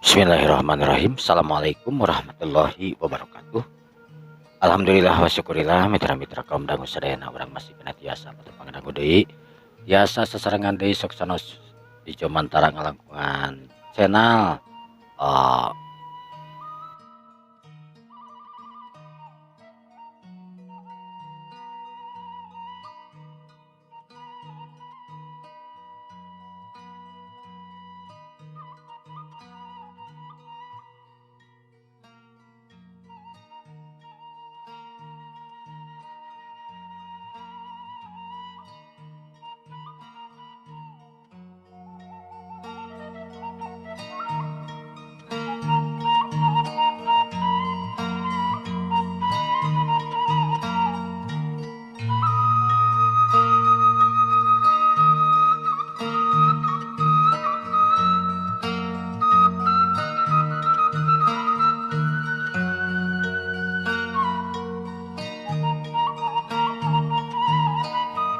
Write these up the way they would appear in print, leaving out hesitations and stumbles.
Bismillahirrahmanirrahim. Assalamualaikum warahmatullahi wabarakatuh. Alhamdulillah wa syukurillah mitra-mitra kaum dangu sadayana urang masih kena tiasa patepang dangu deui. Tiasa sasarengan deui sok sanos di jomantara ngalangkungan channel eh,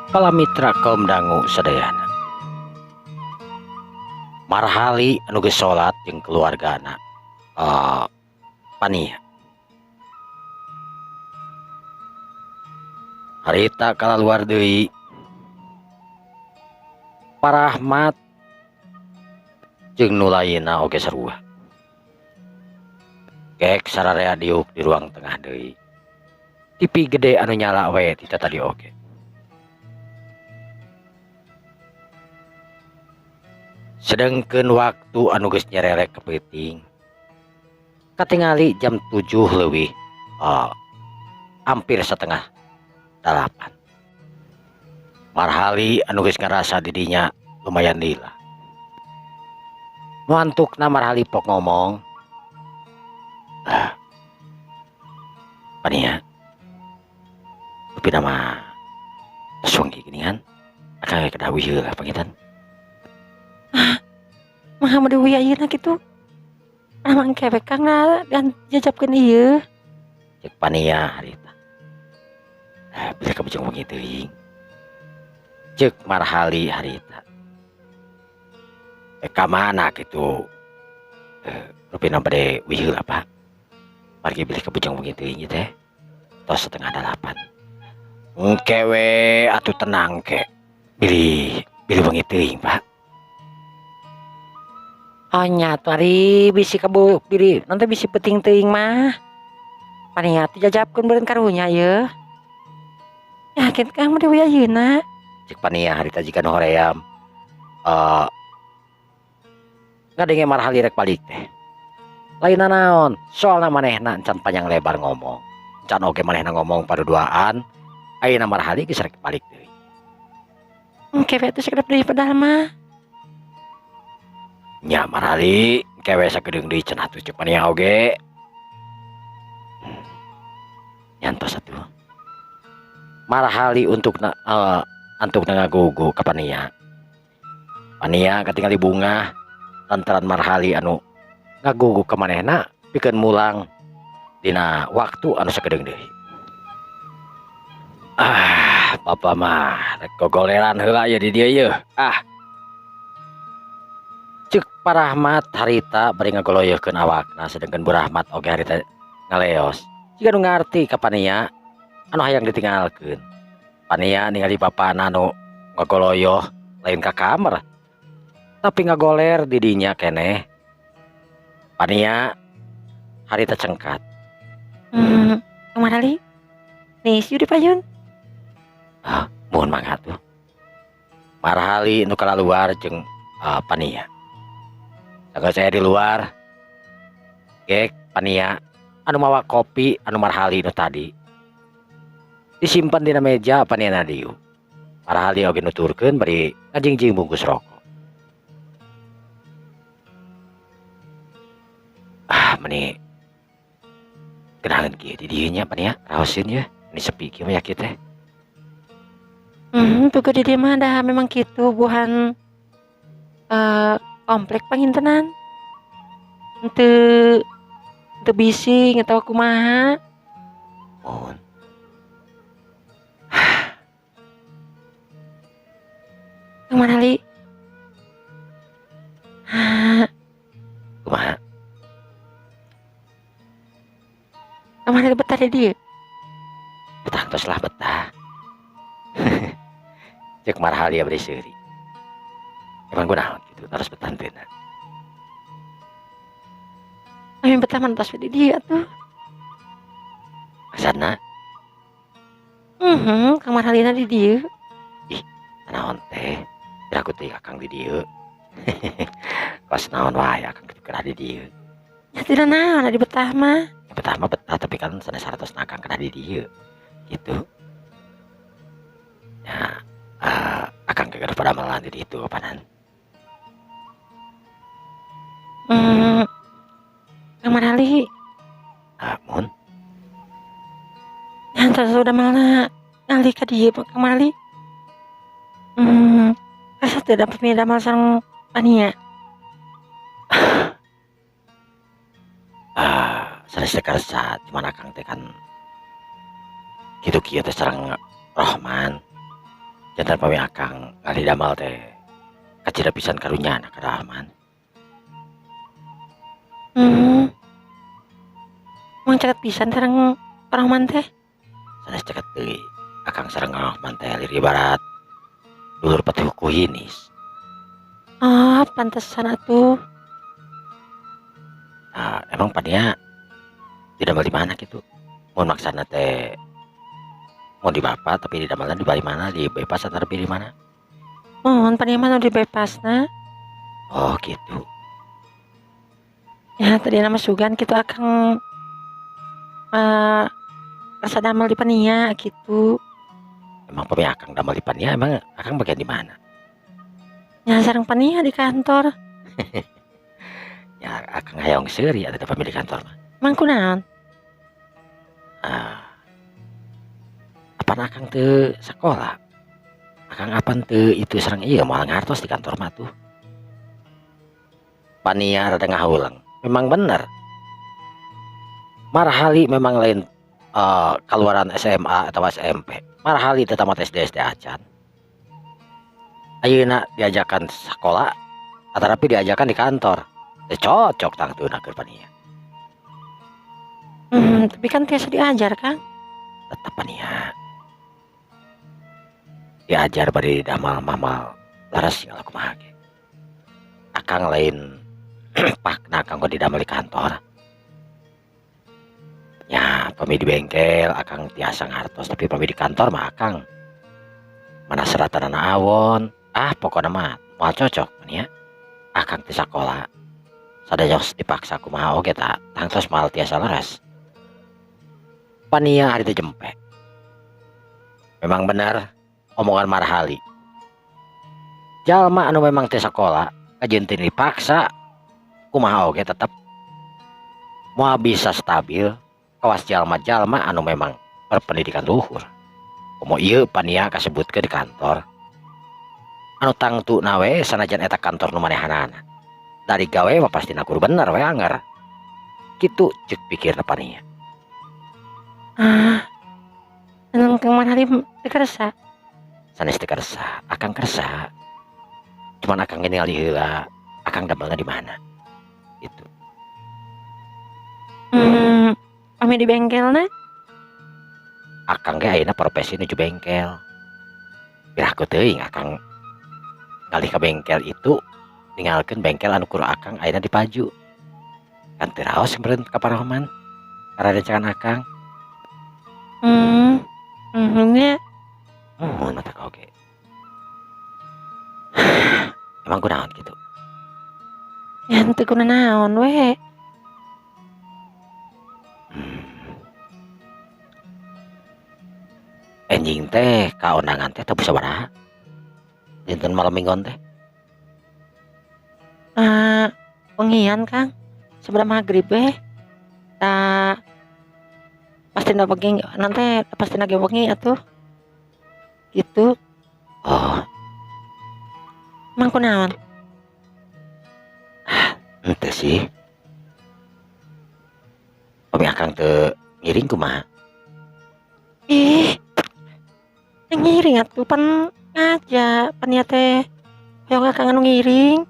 para mitra kaum dangu sadayana. Marhali anu geus salat jeung keluargana pania. Harita kalaluar deui Parahmat jeung nu lainna oge sarua. Gek sararea diuk di ruang tengah deui. TV gede anu nyala we ti tadi oge. Sedengkeun waktu anu geus nyererek kepeuting katingali jam 7 leuwih hampir setengah 8. Marhali anu geus ngarasa didinya lumayan lila. Nuantukna marhali pok ngomong, pania tapi nama sungi ginian akan kedawi heula pangitan. Maha dewi ayeuna kitu. Amang kewek kangna dan jajapkeun ieu. Cek pania harita. Bila kabujung wengi teuing. Cek marhali harita. Ka mana kitu? Rupina bade wihil apa? Margi bila kabujung wengi teuing teh. Tos setengah 8. Engke we atuh tenang ke. Bilih wengi teuing, Pak. Anya tari bisi kabuk biri nanti bisi peting teuing mah. Paniat jajapkeun beureun karunya ieu. Yakin kang mah deui ayeuna. Cek pania harita jika nu hoream ngadenge marhali rek balik teh. Lainna naon? Soalna manehna encan panjang lebar ngomong. Encan oge manehna ngomong paduduaan. Ayeuna marhali geus rek balik deui. Engke we teh sakedap deui padahal mah. Nya marhali kewe sagedeung deui cenah tuh cek pania oge. Nyantos atuh. Marhali untuk ngagugu ka pania. Pania katingali bunga lantaran marhali anu ngagugu ka manehna pikeun mulang dina waktu anu sagedeung deui. Papa mah rek gogoleran heula ya di dieu yeuh. Cek Parahmat harita bari ngagoloyeuhkeun awakna sedengkeun Bu Rahmat oge harita ngaleos. Jika nu ngarti ka pania anu hayang ditinggalkeun. Pania ningali bapana anu ngagoloyoh lain ka kamar. Tapi ngagoler di dinya keneh. Pania harita cengkat. Marhali. Nih sieu dipayun. Mohon mangga tuh. Marhali nu kalaluar jeung pania. Saga saya di luar. Gek pania anu mawa kopi anu marhali nu tadi. Disimpan dina meja pania na dieu. Marhali oge nuturkeun bari ngajingjing bungkus rokok. Meni genaheun kieu di dieu nya pania raoseun ya. Ini sepi kieu mah yakit teh. Tuh di dieu mah dah memang kitu buhan komplek pangintenan. Henteu bisi ngetawa kumaha. Mohon. Kang Marhali. Kumaha? Kamari betah di dieu. Betah tos lah betah. Cek marhal dia beri seuri. Emang kunaon gitu terus betah teu. Ami betah mantos di dieu atuh. Maksudna Kamar halina di dieu. naon teh? Kira aku teh akang di dieu. Kos naon wae akang kitu kena di dieu. Ya tidak naon di betah mah. Betah mah betah tapi kan sanes saratos akang kena di dieu. Gitu. Ya, akang kagak pada malah di ditu kapanan. Kamar hali. Mun Yang sudah malah ngali ka dieu kamar hali. Asa teu da pamida mal sareng pania. sanes teh karsa cuman akang teh kan kitu kieu teh sareng Rohman. Jantan pami akang ngali damal teh kacida pisan karunyana ka Rahman. Mang caket pisan sareng Rahman teh. Sanes caket deui akang sareng Rahman teh lir ibarat dulur pati huku hinis. Pantesan atuh. Emang pania tidak di mana gitu. Mun maksana teh mau di bapak tapi di damelan di bali mana di bebas atau di mana? Mohon pania mah nu dibebasna. Oh gitu. Ya tadi nama sugan gitu akang rasa damel di pania gitu. Emang pami akang damal di pania emang akang bagian di mana? Ya sareng pania di kantor. Ya akang hayang seuri ada pami di kantor mah. Mang kunaon? Apaan akang teu sekolah? Akang apan teu itu sareng ieu moal ngartos di kantor mah tuh. Pania rada ngaheulang. Memang bener. Marhali memang lain keluaran SMA atau SMP. Marhali teh tamat SD acan. Ayeuna diajakan sekolah atarapi diajakan di kantor. Teu cocok tangtuna keur pania. Tapi kan tiasa diajar kan? Tetep pania. Diajar bari damal mamal laras segala kumaha ge. Akang lain pakna akang kok didamel di kantor. Ya, pami di bengkel akang tiasa ngartos tapi pami di kantor mah akang mana seratanana awon. Pokoknya mah moal cocok nya. Akang ti sakola. Sadayos dipaksa kumaha oge ta, tangtos moal tiasa leres. Pania hari teh jempe. Memang benar omongan marhali. Jalma anu memang teh sakola, kajeun teu dipaksa kumaha oge tetep moal bisa stabil kawas jalma-jalma anu memang berpendidikan luhur. Komo ieu pania kasebutkeun di kantor. Anu tangtuna we sanajan eta kantor nu manehanana. Dari gawe mah pasti kudu bener we anger. Kitu ceuk pikirna pania. Nang kamar hali teu kersa. Sanes teu kersa, akang kersa. Cuman akang ningali heula, akang damelna di mana. Itu. Pami di bengkelna. Akang ge ayeuna profesi nuju bengkel. Piraku teuing akang ngalih ka bengkel itu ninggalkeun bengkel anu kuru akang ayeuna dipaju. Kan teu raos meureun ka Parohman. Kararencangan akang. Nya. Mata kau oge. Emang kunaon gitu. Ya teu kuna naon we. Enjing teh kaondangan teh teu sabaraha. Dinten malam minggon teh. Wengian Kang. Sabada magrib we. Pasti na wengi nanti pasti na ge wengi atuh. Gitu. Oh, Mang kunaon? henteu sih. Pami akang teu ngiring kumaha? Yang ngiring atuh pan ngaja pan ieu teh hoyong akang anu ngiring.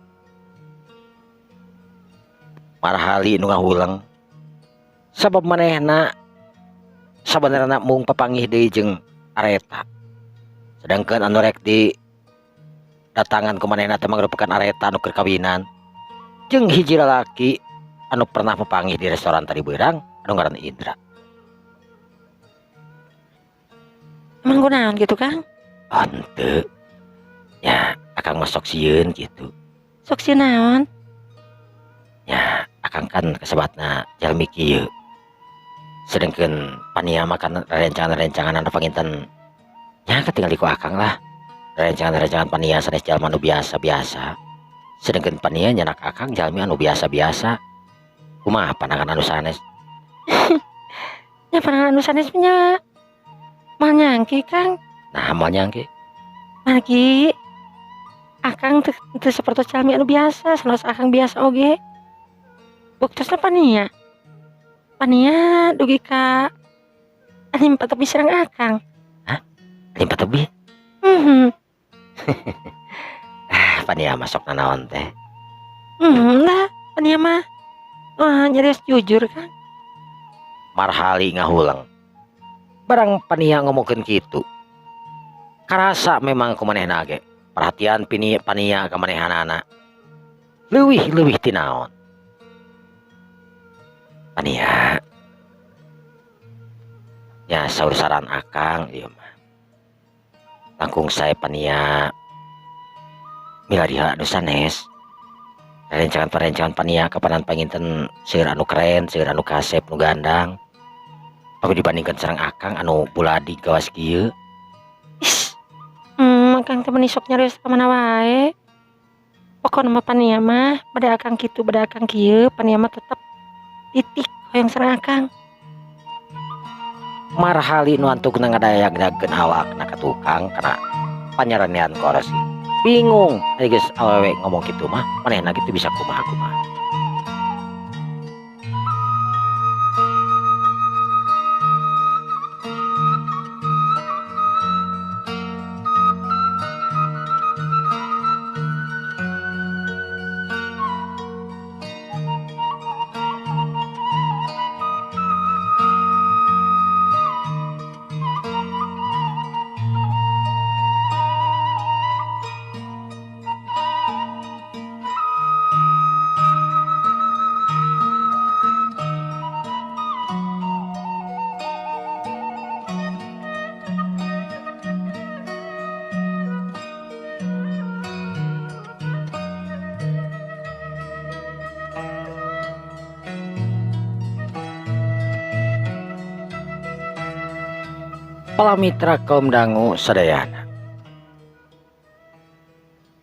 Marhali nu ngahulang. Sabab manehna sabenerna mung papanggih deui jeung areta. Sedangkan anu rek di datangan ku manehna teh mangrupakan areta anu keur kawinan jeung hiji lalaki anu pernah papanggih di restoran tadi beurang anu ngaranna Indra. Emang kunaon gitu Kang? Oh henteu. Ya, akang masuk sieun gitu. Sok sieun naon? Ya, akang kan kasebatna jalmi kieu. Sedangkan paniya mah kan rencangan-rencangan anu panginten nya ketinggal ku akang lah. Rencangan-rencangan paniya sanes jalma anu biasa-biasa. Sedangkan paniya nyanak akang jalmi anu biasa-biasa. Kumaha pandangan anu sanes? Ya pandangan anu sanes nya mal nyangki Kang. Nah, moal nyangke. Lagi akang teu sapertos jalmi anu biasa, sanes akang biasa oge. Buktosna paniya. Paniya dugi ka anim patobi sareng akang. Hah? Anim patobi? Paniya masuk naon teh? Lah, paniya mah wah nyarios jujur Kang. Marhali ngahulang. Barang paniya ngomongkeun kitu. Karasa memang kumanehna ge perhatian paniya ka manehanana. Leuwih ti naon? Paniya. Ya saur saran akang ieu mah. Langkung sae paniya milariha anu sanes. Rencangan paniya kapanan panginten seueur anu keren, seueur anu kasep nu gandang. Tapi dibandingkan sareng akang anu buladi gawas kieu. Akang teh menisok nyarios ka mana wae. Pokona mah paniya mah bade akang kitu bade akang kieu, paniya mah tetep titik hoyong sareng akang. Marhali nu antugna ngadayagdageun awakna ka tukang kana panyaranean korosi. Bingung, geus awewe ngomong kitu mah, manehna kitu bisa kumaha-kumaha. Palamitra kaum dangu sadayana.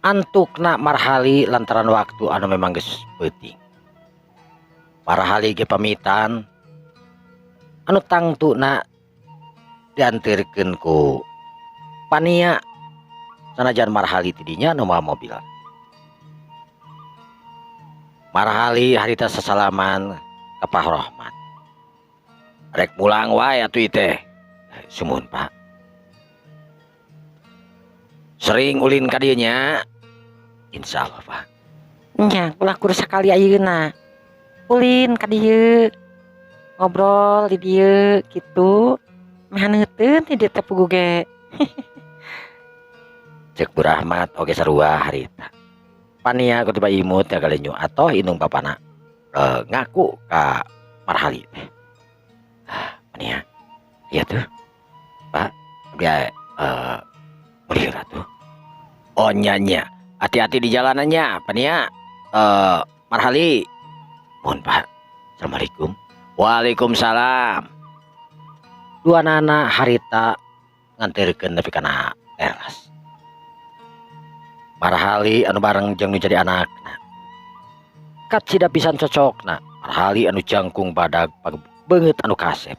Antukna marhali lantaran waktu anu memang geus peuting. Marhali ge pamitan anu tangtuna diantirkeun ku paniya sanajan marhali tidinya anu moal mobil. Marhali harita sasalaman ka Pak Rohman. Rek pulang wae atuh teh. Sumun Pak. Sering ulin ka dieu nya? Insyaallah Pak. Nya ulah kudu sakali ayeuna. Ulin ka dieu. Ngobrol di dieu kitu. Meh haneuteun ti dieu teh pugu ge. Cek Bu Rahmat oge sarua harita. Paniya ku tiba imut ya galenyu atoh indung bapana ngaku ka marhali teh. Paniya. Iya tuh. Pak, dia mulir atuh. Oh nyanya, hati-hati di jalanannya, paniya. Marhali. Mohon Pak. Assalamualaikum. Waalaikumsalam. Dua nana harita nganterkeun nepi kana teras. Marhali anu bareng jeung nu jadi anakna. Kat sida pisan cocokna. Marhali anu jangkung badag beungeut anu kasep.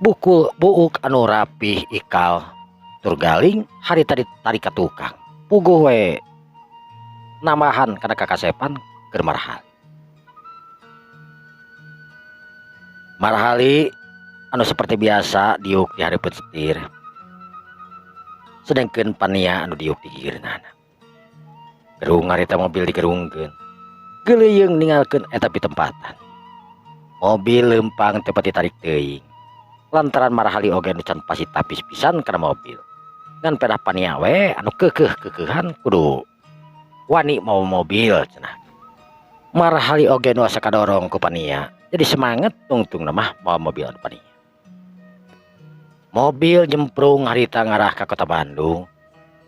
Bukul buuk anu rapih ikal tur galing harita ditarik ka tukang. Puguh we nambahan kana kakasepan keur marhali. Marhali anu seperti biasa diuk di hareupeut setir. Sedengkeun paniya anu diuk di gigireunana. Gerung harita mobil digerungkeun. Geuleuyeng ningalkeun eta pitempatan. Mobil lempang teu pati tarik teuing. lantaran marahali oge nu can pasti tapis pisan kana mobil ngan pedah pania we anu kekeuhan kudu wani mau mobil cenah. Marahali oge nu asa kadorong ku pania jadi semangat tungtung mah mau mobil anu pania. Mobil jemprung harita ngarah ke kota Bandung,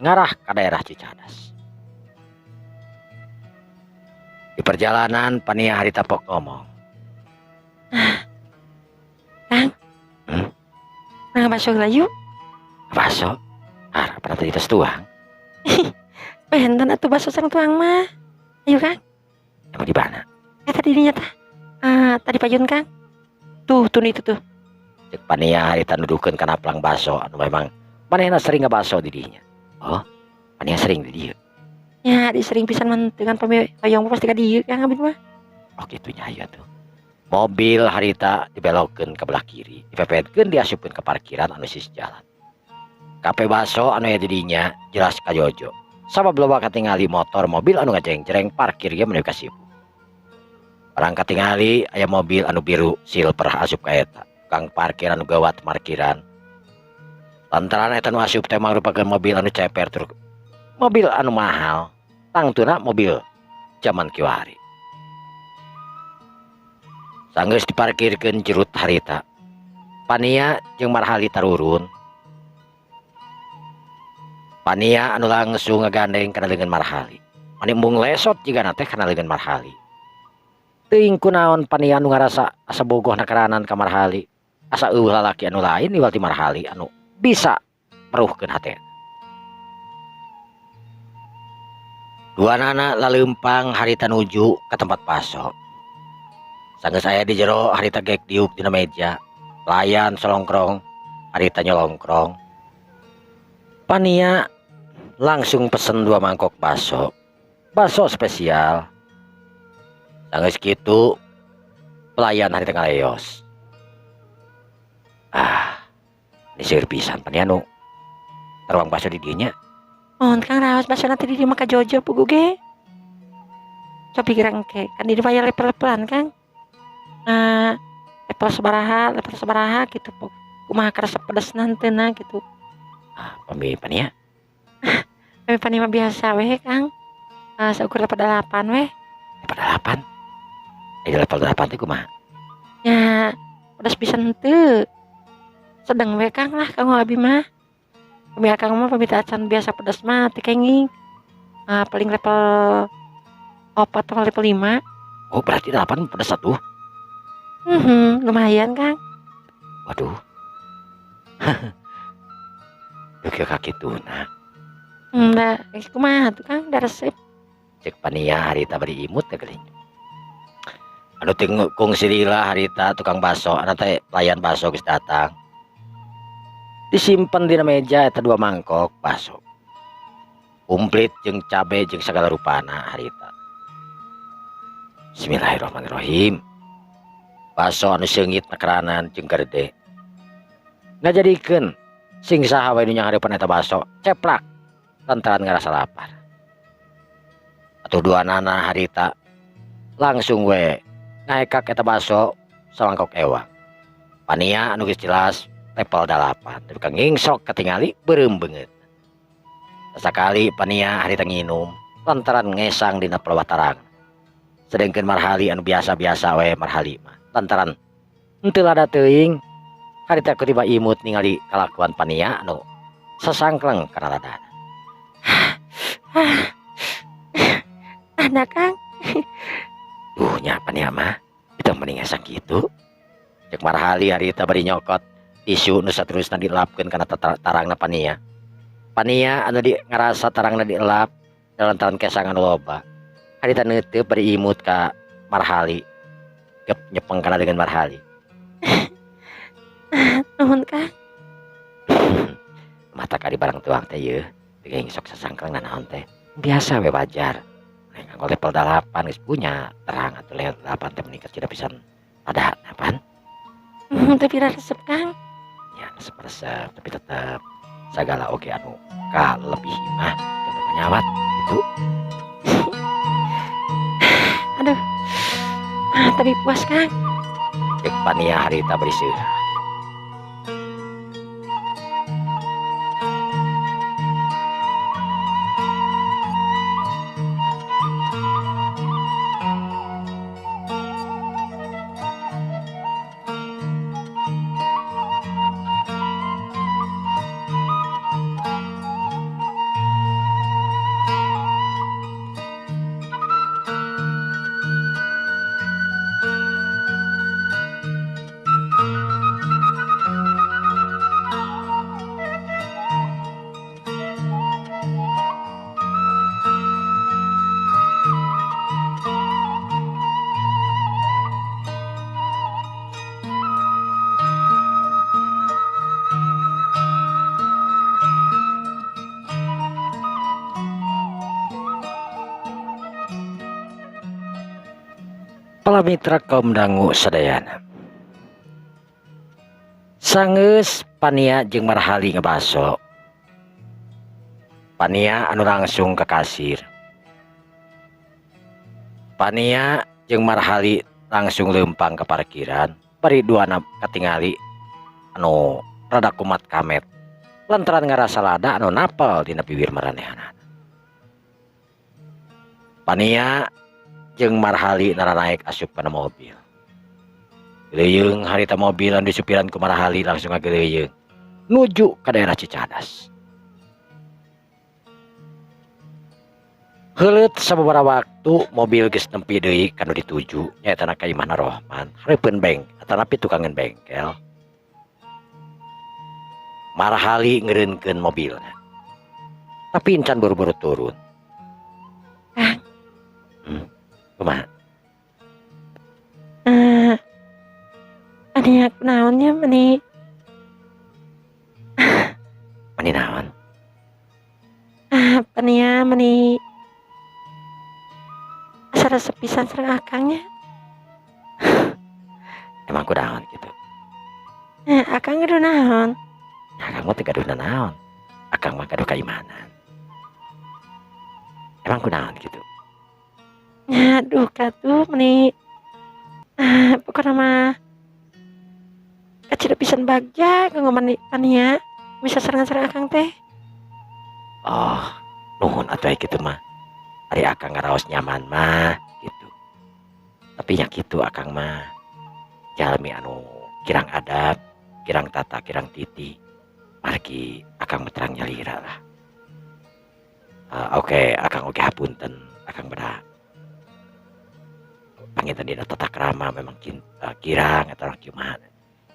ngarah ke daerah Cicadas. Di perjalanan pania harita pok ngomong, Kang, nah masuk layu. baso, harap pada tadi tes tuang, Benten atuh baso sang tuang mah. Ayo Kang, emang di mana? tadi dinya tah. Tadi payun Kang. Tuh itu tuh. Cek pania harita nudukeun kana plang baso, anu memang manehna sering ngabaso di dinya. Oh, pania sering di dieu. Ya, disering pisan man dengan payung pasti ka dieu Kang abdi mah. Oh gitunya aya tuh. Mobil harita dibelokkeun ke belah kiri, dipepetkeun diasupkeun ke parkiran anu sis jalan. Kape baso anu aya di dinya jelas kajojo. Sabab loba katingali motor mobil anu ngajeng-jreng parkir ge menuju ka sibu. Orang katingali aya mobil anu biru silver asup ka eta. Kang parkir anu gawat parkiran. Lantaran eta nu asup teh mangrupakeun mobil anu ceper tur mobil anu mahal. Tangtuna mobil zaman kiwari. Sanggeus diparkirkeun jerut harita. Pania jeung marahali tarurun. Pania anu langsung ngagandeng kana leungeun marahali. Mani embung lesot jigana teh kana leungeun marahali. Teuing kunaon pania anu ngarasa asa bogohna karanan ka marahali. Asa eueuh lalaki anu lain iwal ti marahali anu bisa meruhkeun hate. Duanana laleumpang harita nuju ke tempat baso. Sanggeus aya di jero harita gek diuk dina meja. Layan solongkrong, harita nyolongkrong. Pania langsung pesen 2 mangkok baso. Baso spesial. Sanggeus kitu pelayan harita ngaleos. Diseur pisan pania nu teruang baso di dinya. Mohon Kang raos baso nanti di mah kajojo pugu ge. Cobi gerang ke kan di bayar level-levelan Kang. Level sabaraha gitu po. Kumaha karasa pedes nanteuna gitu. Pami pania. Tapi pani mah biasa weh Kang. Saukur level 8 weh. Level 8. Level 8 teh kumaha? Ya, pedes pisan teu. Sedeng weh Kang lah kanggo abi mah. Kami akang mah pamita acan biasa pedes mah teu kenging. Paling level 4 atau level 5. Oh berarti 8 pedes satu. Lumayan Kang. Waduh. Duh kaki tuna. Da kumaha tuh Kang da resep. Cek pania harita bari imut teh geuning. Anu teu kungsi lila harita tukang baso, anu teh pelayan baso geus datang. Disimpen dina meja eta 2 mangkok baso. Komplit jeung cabe jeung sagala rupana harita. Bismillahirrahmanirrahim. Baso anu seungit nakeranan jeung gerde. Ngajadikeun sing saha wae nu nyanghareupan eta baso ceplak lantaran ngarasa lapar. Atuh duanana harita langsung we ngaekak eta baso samangkok ewang. Pania anu geus jelas level 8 tapi ngingsok katingali beureum beungeut. Sakali pania harita nginum lantaran ngesang dina pelawat tarang. Sedengkeun marhali anu biasa-biasa we marhali mah lantaran henteu lada teuing harita ketiba imut ningali kalakuan pania anu sasangkleng kana ladana. Ada Kang. Nya pania mah itu mending ngesang kitu. Cek marhali harita bari nyokot tisu nu saterusna dilapkeun kana tarangna pania. Pania anu ngarasa tarangna dielap lantaran kesang anu loba. Harita neuteup bari imut ka marhali. Gep nyepeng kana dengan marhali. Nuhun Kang. Mata kali barang tuang teh yeuh. Teu sok sasangkang naon teh. Biasa we wajar. Nganggo level 8 geus punya terang atuh level 8 teh meningkat cina pisan pada apaan? Tapi resep Kang. Ya resep tapi tetep sagala oge anu kalebih mah tetep nyawat gitu. Aduh. Tapi puas Kang. Cek pania harita beri seurah. Para mitra kaum dangu sadayana. Sangeus Pania jeung Marhali ngebaso. Pania anu langsung ke kasir. Pania jeung Marhali langsung lempang ke parkiran. Bari duana katingali anu rada kumat kamet. Lantaran ngarasa lada anu napal dina bibir maranehanana. Pania jeung Marhali nara naik asup kana mobil. Geleyeung harita mobil anu disupiran ku Marhali langsung ngageleyeung nuju ka daerah Cicadas. Heuleut sababaraha waktu mobil geus nempi deui kanu dituju nyaeta ka Imahna Rohman hareupeun atanapi tukangan bengkel. Marhali ngeureunkeun mobilna. Tapi encan buru-buru turun. Kumaha? Pania naonnya meni Mani naon? Pania meni asa sepisan sareng akangnya. Emang kunaon gitu? Akang kudu naon? Akang mah teu gaduh naon. Akang mah gaduh kaimanan. Emang kunaon gitu? Aduh katuh meni pokokna mah kacida pisan bagja kanggo Pania bisa sareng-sareng akang teh. Oh, nuhun atuh kitu mah. Ari akang ngaraos nyaman mah gitu. Tapi nya kitu akang mah jalmi anu kirang adab, kirang tata, kirang titi. Margi akang mah terang nyalira lah. Oke, akang oge hapunten, akang beda. Panginten dina tata krama memang kirang eta orang kumaha.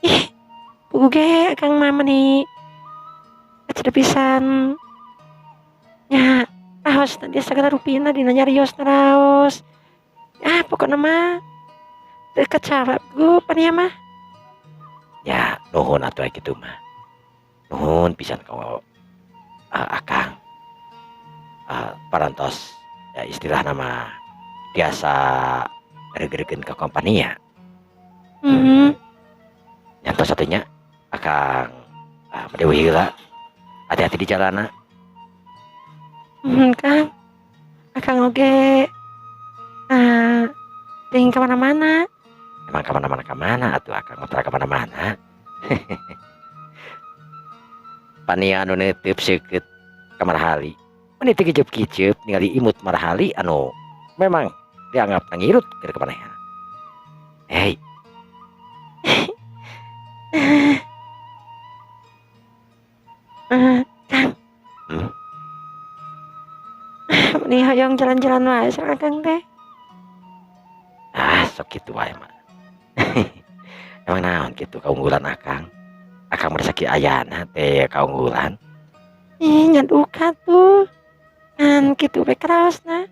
Ih, pugu ge akang mah meni kacida pisan nya raos dia sagala rupina dina nyarios raos. Pokokna mah teu kacawab gu Pania mah. Ya, nuhun atuh kitu mah. Nuhun pisan ka akang. Parantos ya istilah nama biasa gereg-geregeun ka kompania. Nyantos satunya akang medewi heula. Hati-hati di jalana. Kang. Akang oge teuing kamana-mana. Emang kamana-mana atuh akang mah tara kamana-mana. Pania anu neuteup seukeut ka Marhali. Mani teu kiceup-kiceup ningali imut Marhali anu memang dianggap ngirut keur kapanehan. Hei. Kang. Meni hoyong jalan-jalan wae sareng akang teh. Sok kitu wae mah. Emang naon kitu kaunggulan akang? Akang mah sakieu ayana teh kaunggulan. Nya duka tuh. Kan kitu we karaosna.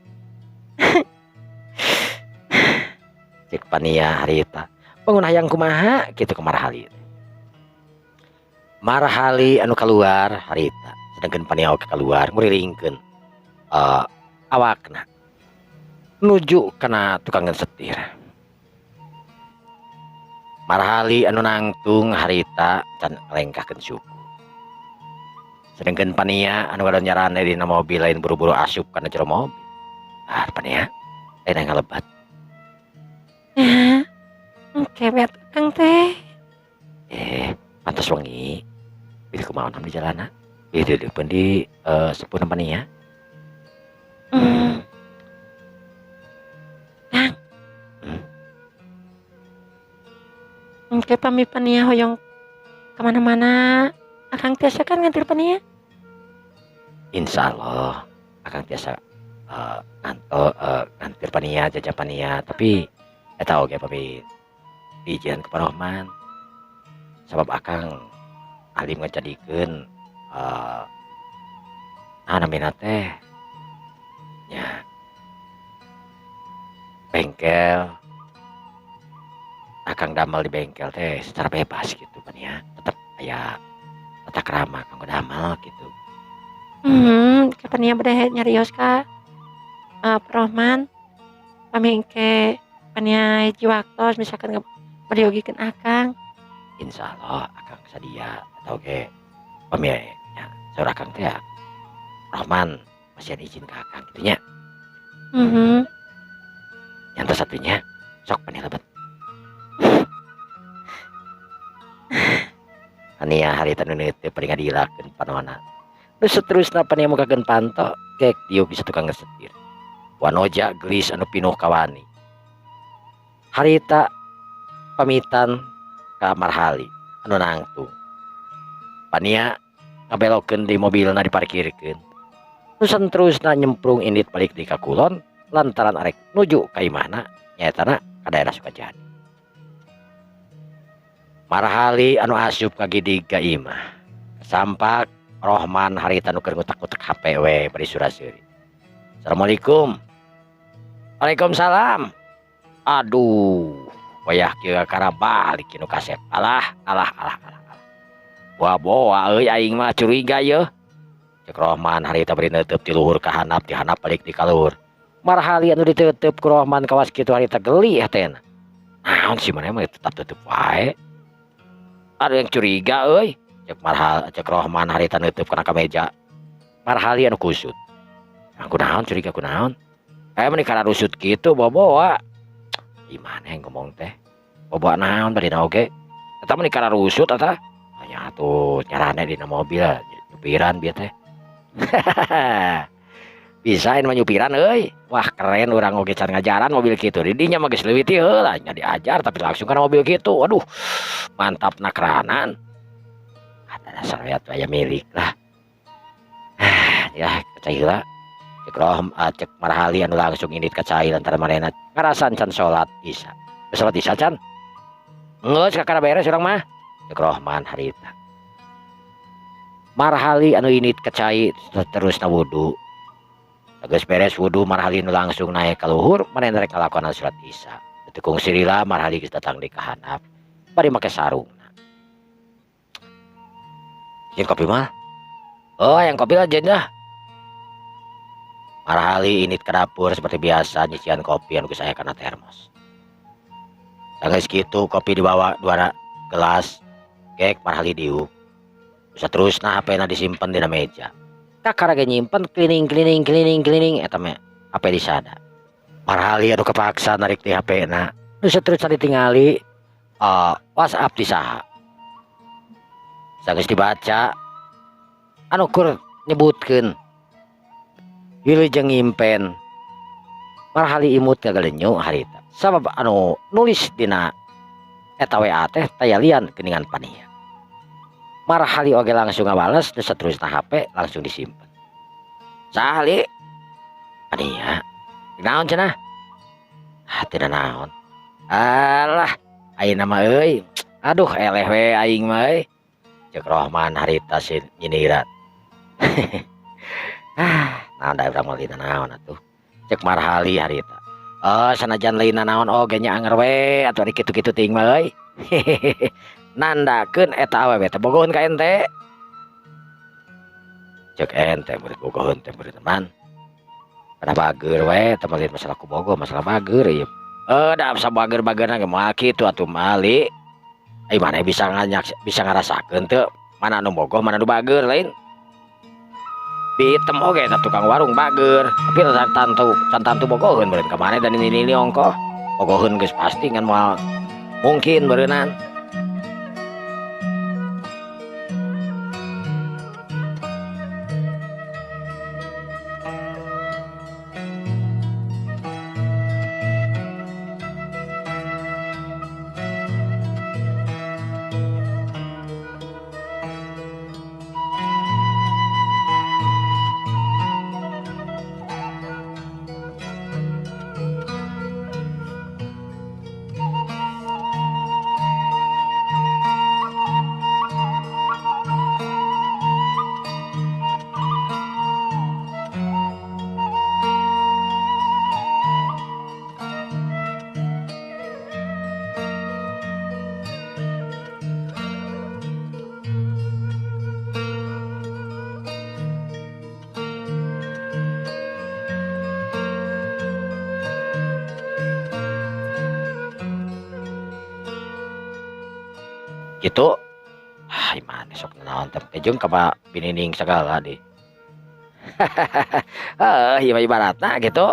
Cek Pania harita. Bangun hayang kumaha kitu ke Marhali. Marhali anu keluar harita. Sedangkan Pania oge keluar nguriringkeun awakna. Nuju kana tukangan setir. Marhali anu nangtung harita can ngelengkahkeun suku. Sedangkan Pania anu gadon nyarane dina mobil lain buru-buru asup kana jero mobil. Pania lain ngalebat. Kewet akang teh. Pantes wengi. Bilih kumaha di jalana. Bilih deupeun di sepuh Pania. Kang. Engke pami Pania hoyong kemana-mana. Akang tiasa kan ngantir Pania? Insyaallah akang tiasa ngantir Pania, jajah Pania, tapi eta oge pami diijian ka Rohman. Sabab akang alim ngajadikeun namina teh nya bengkel. Akang damel di bengkel teh secara bebas gitu Pania. Tetep aya tata krama kanggo damel gitu. Pania bade nyarios ka Rohman. Pami engke pania hiji waktos misalkan ngeperiogikan akang. Insya Allah akang sadia atau ge pemiliknya saudara akang teh ya Rahman masih izin ke akang gitunya. Yang satunya sok pania lebat. Ania hari tanu teu paling ngadilakeun panona. Nu seterusna pania mugakeun panto kek dieu bisa tukang ngesetir. Wanoja gelis anu pinuh kawani. Harita pamitan ka marhali anu nangtung. Pania ngabelokeun di mobilna diparkirkeun. Nu santerusna nyemplung indit balik di ka kulon lantaran arek nuju ka imahna nyaetana ka daerah Sukajadi. Marhali anu asup ka gidig ka imah. Sampak Rohman harita nu keur ngutak-ngutak HP we bari suraseuri. Assalamualaikum. Waalaikumsalam. Aduh, wayah kieu kara balik nu kasep. Alah. Boa euy aing mah curiga yeuh. Cek Rohman harita bari neuteup ti luhur ka handap, ti handap balik di kaluhur. Marhali anu diteuteub ku Rohman kawas kitu harita geli hatena. Naon si maneh mah tetap teuteub wae. Ada yang curiga euy. Cek Rohman harita neuteub kana ka meja. Marhali anu kusut. Aku naon curiga ku naon? Meni kana rusut kitu boboa. Gimana yang ngomong teh? Boboa naon bari na oge? Eta meni kana rusut eta. Hanya atuh nyarane dina mobil nyupiran bieu teh. Bisain mah nyupiran euy. Wah keren urang oge can ngajaran mobil kitu. Di dinya mah geus leuwih heula nya diajar tapi langsung kana mobil kitu. Waduh. Mantap nakranan. Ada dasar aya milik lah. Ya kecai heula. Cek Marhali anu langsung indit ka cai lantaran marena ngarasan can salat Isya. Salat Isya can? Geus kakana beres urang mah. Cek Rohman harita. Marhali anu indit ka cai terusna wudu. Geus beres wudu Marhali anu langsung naik ka luhur marena rek ngalakonan salat Isya. Tukung sirila Marhali geus datang di ka handap. Bari make sarung. Yang kopi mah? Oh, yang kopi lah jen dah. Marhali init ke dapur seperti biasa nyician kopi anu geus aya kana termos. Sanggeus kitu kopi dibawa 2 gelas. Kek Marhali diuk. Saterusna HP-na disimpen dina meja. Kakara ge nyimpen cleaning eta mah HP disada. Marhali anu kepaksa narik di HP-na. Nu saterusna ditingali WhatsApp di saha. Sanggeus dibaca anu kur nyebutkeun wilujeng ngimpen. Marhali imut kagalenyo harita. Sabab anu nulis dina eta WA teh tayalian geuningan pania. Marhali oge langsung ngabales nu saterusna HP langsung disimpen. Sahali pania. Naon cenah? Teu naon. Alah, ayeuna mah euy. Aduh eleh we aing mah euy. Cek Rohman harita nyindiran. Naon da urang mah lina naon atuh. Cek Marhali harita. Sanajan lina naon oge nya anger we atuh ari kitu-kitu ting mah euy. Nandakeun eta awewe teh bogoheun ka ente. Cek ente murid bogoheun teh murid teman. Pada bager we teh malihat masalah kubogo masalah bager ieu. Da sabager-bagerna ge moal kitu atuh mali. Ai maneh bisa ngarasakeun teu mana anu bogoh mana anu bager lain. Pitem oge eta tukang warung bager, tapi tantu bogoheun beureun ka maneh dan ini ongkoh. Bogoheun geus pasti ngan moal mungkin beureunan. gitu. Gimana sok naon teh jeung ka binining segala deh. Heeh, ibaratna gitu.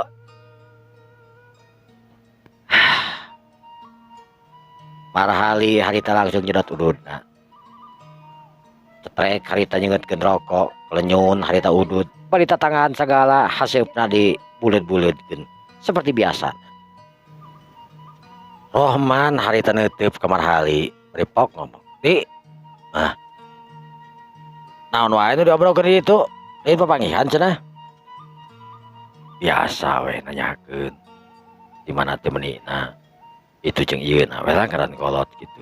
Marhali harita langsung nyedot ududna. Cetrek harita nyengetkeun rokok, lenyun harita udud. Barita tangan segala hasupna di buleud-buleudkeun seperti biasa. Rohman harita neuteup ka Marhali, ripok ngomong. "Di, naon wae nu diobrolkeun di ditu? Ieu papangihan cenah." Biasa we nanyakeun. Di mana teh meunina? Itu jeung ieuna we lantaran kolot gitu.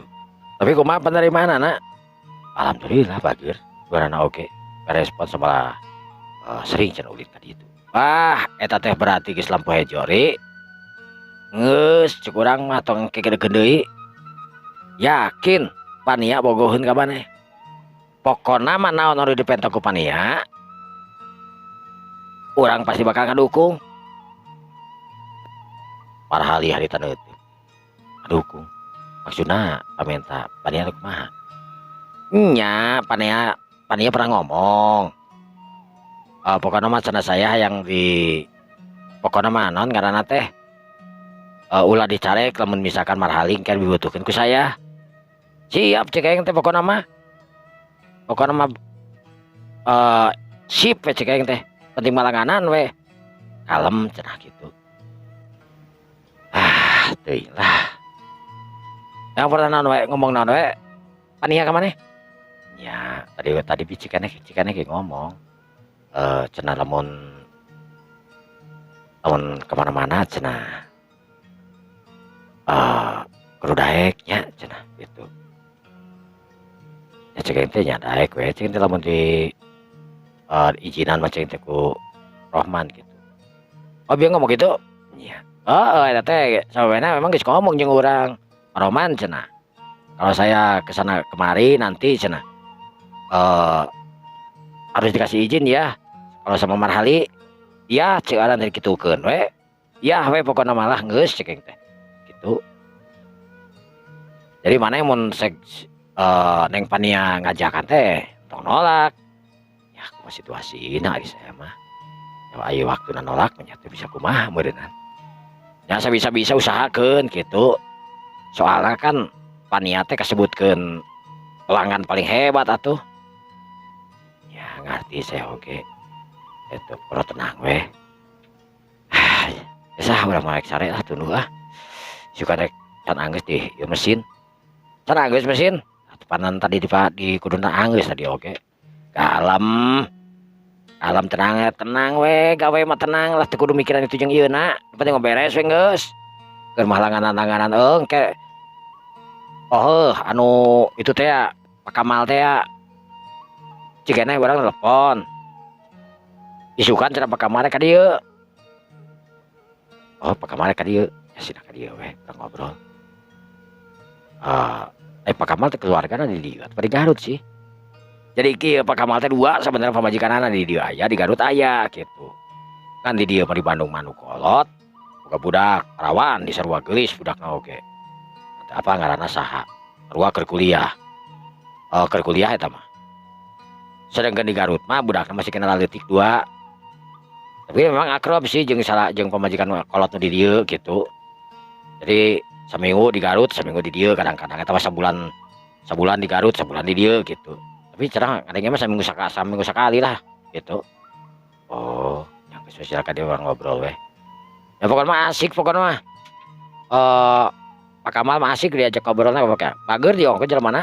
Tapi kumaha penerimaanna? Alhamdulillah bager. Duarana oge. Karespon sabaraha sering cenah ulin ka ditu. Wah, eta teh berarti geus lampu hejo ri. Geus cuk urang mah tong kegedekeun deui. Yakin panitia bogoheun ka maneh. Pokona mah naon anu dipentok ku panitia, urang pasti bakal kadukung. Marhali harita neuteuk. Kadukung. Maksudna pamenta panitia kumaha? Nya, panitia pernah ngomong. Pokoknya mah cenah saya yang di pokoknya mah non ngaranna teh ulah dicarek lamun misalkan Marhali kan dibutuhkeun ku saya. Siap cek aing teh pokoknya mah. Pokoknya mah sip we cek aing teh. Penting malanganan we. Kalem cenah gitu. Teuing lah. Yang pernah naon we ngomong naon we? Panitia ka maneh? Ya, tadi cikane ge ngomong. Cenah lamun kemana-mana cenah kudu daek nya cenah gitu. Ya cek teh nya daek we cek teh lamun di izinan mah cek teh ku Rohman gitu. Oh biar ngomong gitu? Iya. Eta teh sampeuna memang geus ngomong jeung urang. Rohman cenah. Kalau saya kesana kemari nanti cenah harus dikasih izin ya. Kalau sama Marhali ya cek aran dari kitukeun we. Ya we pokokna malah geus cek teh. Gitu. Jadi mana yang mun neng pania ngajakan teh tong nolak. Ya kumaha situasina ari saya mah. Ya aya waktuna nolak nya teh bisa kumaha meureunna. Ya sabisa-bisa usahakeun gitu. Soalnya kan pania teh kasebutkeun pelanggan paling hebat atuh. Ya ngerti saya oke. Itu perlu tenang weh. Sah urang mah sare lah tunduh ah. Suka rek can anggeus di ieu mesin. Can anggeus mesin. Panan tadi di kuduna anggeus tadi oke. Kalem. Kalem tenang we, gawe mah tenang lah teu kudu mikiran itu jeung ieuna. Penting beres we geus. Keur mah langanan-langanan engke. Anu itu teh ya, Pak Kamal teh ya. Cigana urang telepon. Isukan cenah Pak Kamal ka dieu. Pak Kamal ka dieu. Ya sina ka dieu we, urang ngobrol. Pak Kamal teh keluargana di dieu, di Garut sih. Jadi kieu Pak Kamal teh dua sebenarnya pamajikanana di dieu aya, di Garut aya gitu. Kan di dieu mah di Bandung mah nu kolot. Boga budak perawan di sarua geulis budakna oge. Apa ngaranna saha? Sarua keur kuliah. Keur kuliah eta mah. Sedangkan di Garut mah budakna masih kenal leutik dua. Tapi memang akrab sih jeung pamajikan kolot nu di dieu gitu. Jadi seminggu di Garut, seminggu di dieu kadang-kadang eta mah sabulan di Garut, sabulan di dieu gitu. Tapi cenah kadangnya mah seminggu sekali lah gitu. Yang sosial ka dia orang ngobrol weh. Ya pokoknya mah asik pokoknya mah. Pak Kamal mah asik diajak ngobrolna pokoknya. Bager di ongko jelema mana?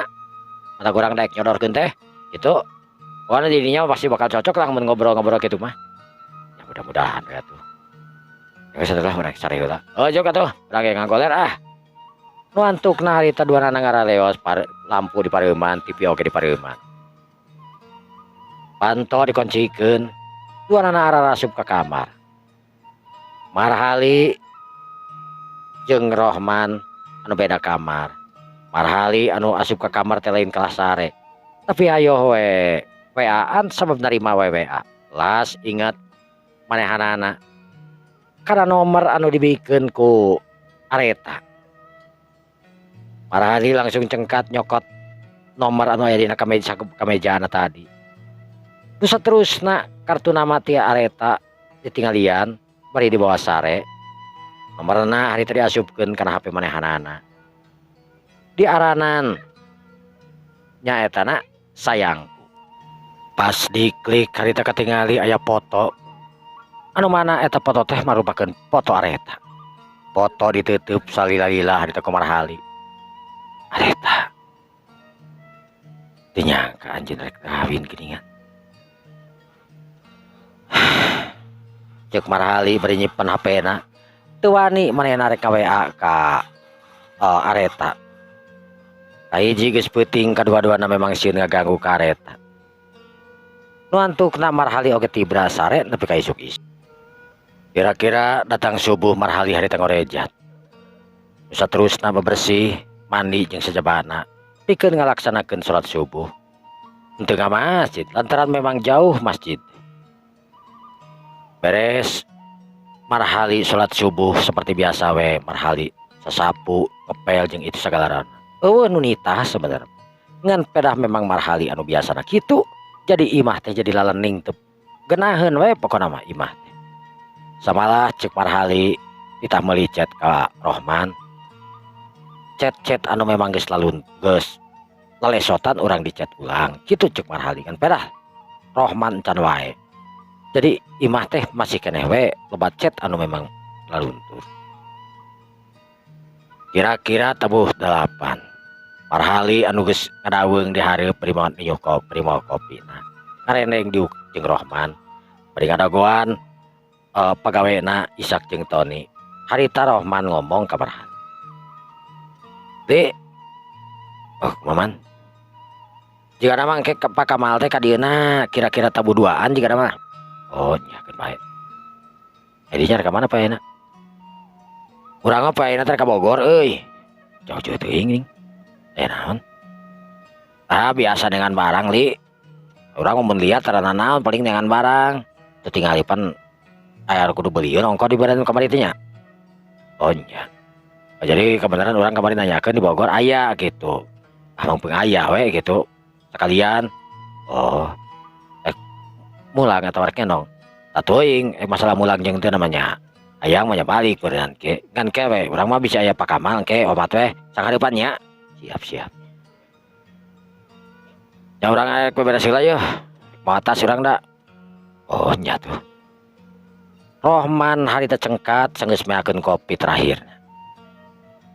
Mata kurang daek nyodorkeun teh gitu. Pokoknya dirinya pasti bakal cocok lah mun ngobrol-ngobrol gitu mah. Ya mudah-mudahan ya tuh. Ya setelah mereka cari heula. Jok atuh, urang ge ngagoler ah. Nu antukna harita duanana ngarareos lampu di pareuman, TV oge di pareuman. Panto dikuncikeun. Duanana ararasup ka kamar. Marhali jeung Rohman anu beda kamar. Marhali anu asup ka kamar teh lain kelas sare. Tapi ayo we WA-an sabab narima WA. Las ingat manehanana. Karena nomor anu dibikeun ku Areta. Marhali langsung cengkat nyokot nomor anu aya dina kamejana tadi. Nu saterusna kartu nama tia areta ditinggalian bari dibawa sare. Nomorna hari tadi asupkeun kana HP manehanana. Di aranan nyaetana sayangku. Pas diklik harita katingali aya foto. Anu mana eta foto teh marupakeun foto areta. Foto diteutup salila-lila harita kumarhali. Areta. Dinyangka anjeun rek kawin geuningan. Cek marhali bari nyimpen HP-na. Teu wani manehna rek WA ka areta. Kahiji geus peuting, kadua-duana memang sieun ngaganggu ka areta. Nu antukna marhali oge tibra sare nepi ka isuk-isuk. Kira-kira datang subuh marhali harita ngorejat. Nu saterusna bebersih, mandi jeung sajabana pikeun ngalaksanakeun salat subuh. Henteu ka masjid lantaran memang jauh masjid. Beres marhali salat subuh seperti biasa we marhali sasapu, ngepel jeung itu sagalaran. Eueuh nu nitah sebenarnya. Ngan pedah memang marhali anu biasana kitu. Jadi imah teh jadi lalening teu geunaheun we pokona mah imah teh. Samalah cek marhali ditah meuli chat ka Rohman. Chat-chat anu memang geus lalesotan urang di chat ulang. Kitu cek marhali kan pedah Rohman can wae. Jadi imah teh masih keneh we loba chat anu memang laluntur. Kira-kira tabuh 8. Marhali anu geus ngadaweung di hareup bari moal niuh kopina. Ngareneng diuk jeung Rohman. Bari ngadagoan pagawena Ishak jeung Tony. Harita Rohman ngomong ka Marhali. "Dek, kumaman? Jika nama ke Pak Kamal teh ka dieuna kira-kira tabuh 2an jika nama." "Oh nya keun bae." "Jadinya rek ka mana paena?" "Urang mah paena teh ka Bogor euy." "Jauh-jauh teuing ning." "Naon?" Biasa dengan barang li. Urang mun lihat tarana naon paling dengan barang. Teu tingali pan aya kudu beulieun ongko diberen kamari teh nya." "Oh nya." Jadi kebenaran orang kemarin nanyakeun di Bogor aya gitu. Mumpung aya we gitu. Sekalian. "Oh. Mulang atau rek nong. Tatuing masalah mulang jeung teu namanya. Hayang mah balik beureun ke. Kan ke we urang mah bisa aya Pak Kamal ke obat we sanghareupan nya." "Siap. Ya urang aya beberes heula yeuh. Mau atas urang da." "Oh nya tuh." Rohman harita cengkat sanggeus meakeun kopi terakhir.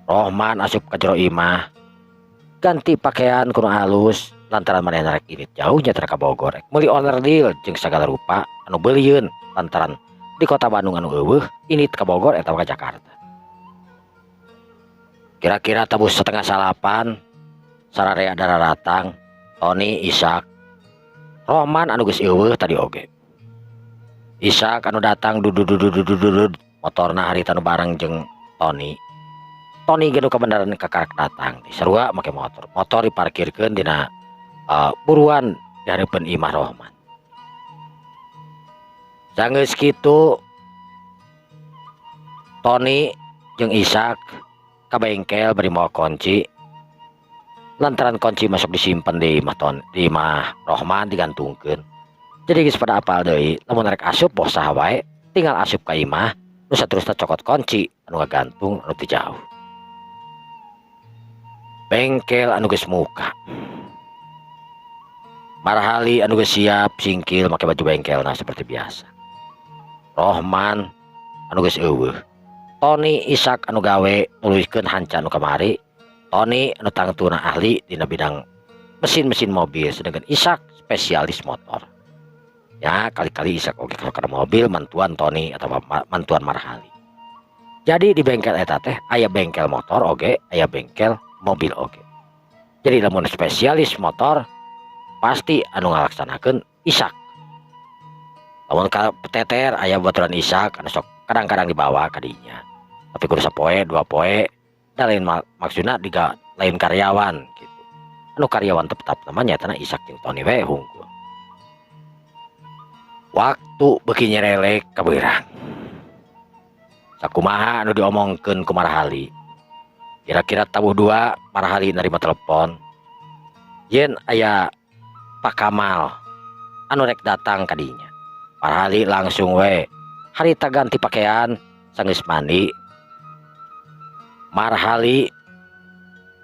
Rohman asup ka jero imah. Ganti pakaian kudu halus lantaran manehna rek irit jauh nya ka Bogor rek meuli owner deal jeung sagala rupa anu beulieun lantaran di kota Bandung anu eueuh init ka Bogor eta ka Jakarta. Kira-kira tabuh 7:30 sararea dararatang Tony, Ishak, Rohman anu geus eueuh tadi oge. Ishak anu datang dudud motorna harita anu bareng jeung Tony. Tony ge nu kabeneran kakarek datang sarua make motor diparkirkeun dina buruan di hareupeun imah Rohman. Sanggeus kitu Tony jeung Ishak ka bengkel bari moal kunci. Lantaran kunci masuk disimpen di imah Rohman digantungkeun. Jadi geus pada apal deui lamun rek asup poh saha wae tinggal asup ka imah nu saterusna cokot kunci anu ngagantung anu teu jauh. Bengkel anu geus muka. Marhali anu geus siap singkil make baju bengkelna seperti biasa. Rohman anu geus eueuh. Tony, Ishak anu gawe nuluykeun hanca anu kamari. Tony anu tangtuna ahli dina bidang mesin-mesin mobil sedangkan Ishak spesialis motor. Ya kali-kali Ishak oge kana mobil mantuan Tony atau mantuan Marhali. Jadi di bengkel eta teh aya bengkel motor oge, aya bengkel mobil oge. Jadi lamun spesialis motor pasti anu ngalaksanakeun Ishak. Lamun ka teter aya baturan Ishak anu sok kadang-kadang dibawa ka dinya. Tapi kudu sapoe 2 poe da lain maksudna diga lain karyawan gitu. Anu karyawan tetap namanya tanah Ishak jeung Tony we hungkul. Waktu beuki nyerelek ka beurang. Sakumaha anu diomongkeun ku Marhali. Kira-kira tabuh 2 Marhali narima telepon. yen aya Pak Kamal anu rek datang kadinya. Marhali langsung we harita ganti pakaian sanggeus mandi. Marhali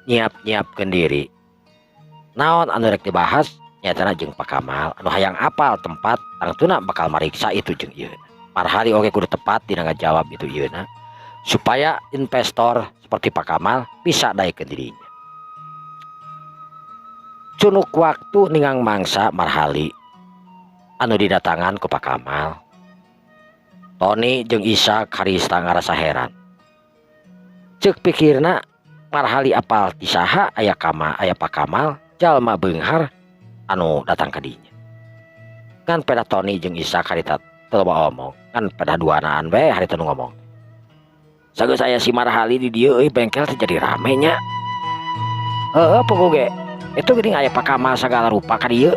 nyiap-nyiapkeun diri. Naon anu rek dibahas nyatana jeung Pak Kamal anu hayang apal tempat tangtuna bakal mariksa itu jeung ieu. Marhali oge kudu tepat dina ngajawab itu ieuna supaya investor seperti Pak Kamal bisa daekeun dirinya. Cunuk waktu ningang mangsa Marhali anu didatangan ku Pak Kamal. Tony jeung Isa Karista ngarasa heran. Ceuk pikirna Marhali apal ti saha aya Pak Kamal jalma beunghar anu datang ka dinya. Kan pada Tony jeung Isa Karista teu loba omong, kan pada duanaan we harita nu ngomong. Sageus aya si Marhali di dieu euy bengkel teh jadi rame nya. Heueuh pokok ge. Itu geuning aya Pak Kamal sagala rupa ka dieu.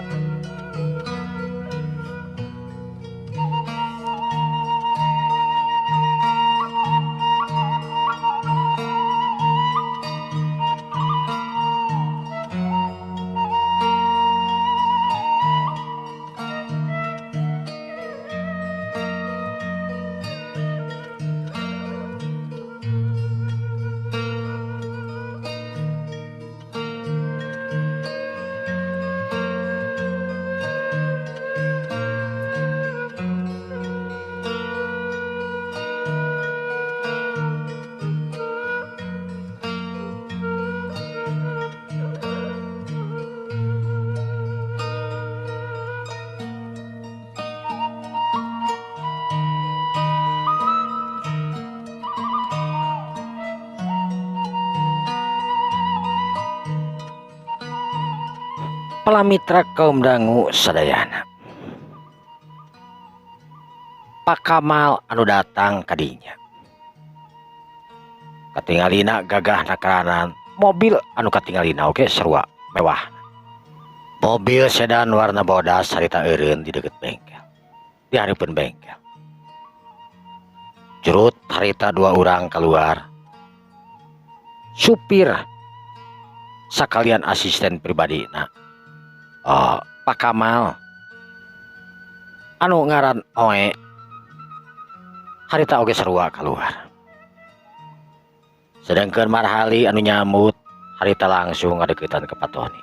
Palamitra kaum dangu sadayana. Pak Kamal anu datang kadinya. Katingalina gagah nakaranan mobil anu katingalina oke sarua mewah. Mobil sedan warna bodas harita eureun di deket bengkel. Di hareupeun bengkel. Jurut harita dua orang keluar. Supir sakalian asisten pribadina. Pak Kamal anu ngaran Oe harita oge sarua keluar. Sedangkan Marhali anu nyambut harita langsung ngadeukeutan ke Pak Tony.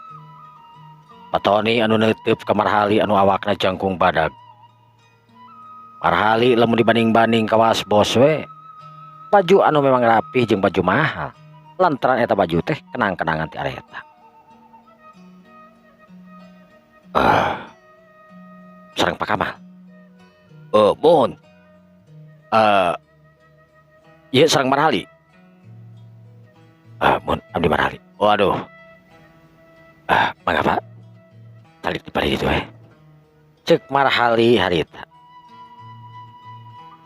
Pak Tony anu neuteup ka Marhali anu awakna jangkung badag. Marhali lamun dibanding-banding kawas bos we baju anu memang rapih jeung baju mahal lantaran eta baju teh kenang-kenangan ti ari eta. Sareng Pak Kamal. Mohon. Ieu sareng Marhali. Mohon abdi Marhali. Waduh. Mangga Pak. Talik di bari ditu we. Ceuk Marhali harita.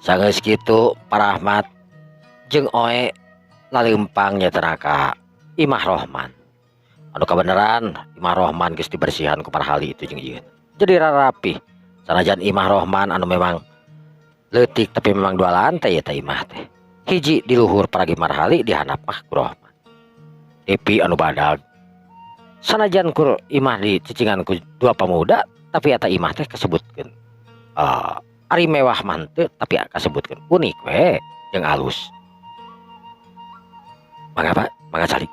Sageus kitu Pak Rahmat jeung Oe laleumpang nyetana ka Imah Rohman. Anu kabeneran Imah Rohman geus dibersihan ku Marhali itu jeung ieu. Jadi rapi. Sanajan Imah Rohman anu memang leutik tapi memang dua lantai eta imah teh. Hiji di luhur paragi Marhali di handap mah ku Rohman. Depi anu badag. Sanajan ku imah di cicingan ku dua pemuda tapi eta imah teh kasebutkeun ari mewah manteu tapi kasebutkeun unik we jeung alus. Mangga Pak, mangga calik.